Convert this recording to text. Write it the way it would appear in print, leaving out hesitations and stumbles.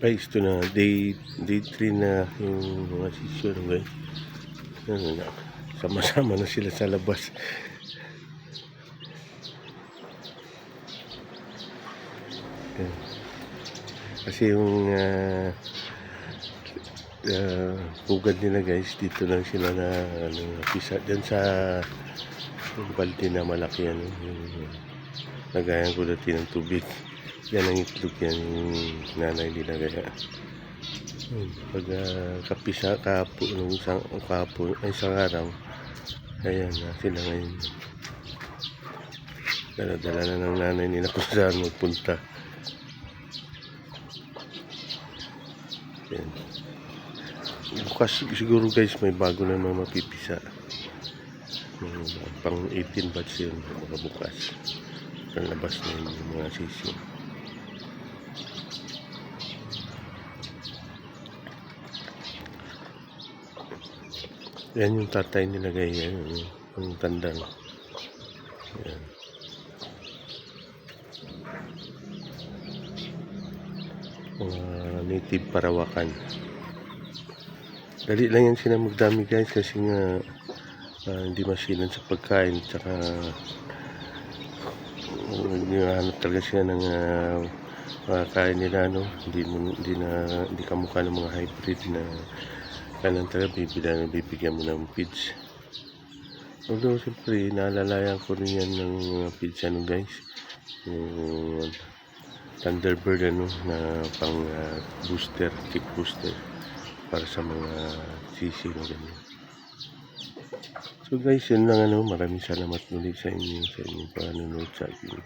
Guys, ito na day 3 na yung mga sisyon, guys. Ano na, sama-sama na sila sa labas. Yan. Kasi yung pugad nila, guys, dito lang sila na pisa dyan sa balde na malaki, yung nagayan ko dati ng tubig. Yan ang itlog yan, yung nanay nila. Kaya pag kapisa kapo nung isang araw, ayan na sila ngayon. Dala-dala na ng nanay nila kung saan magpunta. Ayan. Bukas siguro, guys, may bago na mga mapipisa. Pang 18 batch yun, mga bukas. Nalabas na yun yung mga sisi. Yan yung tatay nila, guys. Yan yung tandang. Yan. Mga native Parawakan. Dali lang yan sila magdami, guys, kasi nga hindi masilan sa pagkain. Tsaka hanap talaga sila ng kain nila, hindi kamukha ng mga hybrid na kanan talaga bibigyan mo ng feeds. Although siyempre naalalayan ko rin yan ng feeds, guys, yung Thunderbird na pang booster, kick booster para sa mga sisi na ganyan. So, guys, yun lang, maraming salamat ulit sa inyong panonood sa aking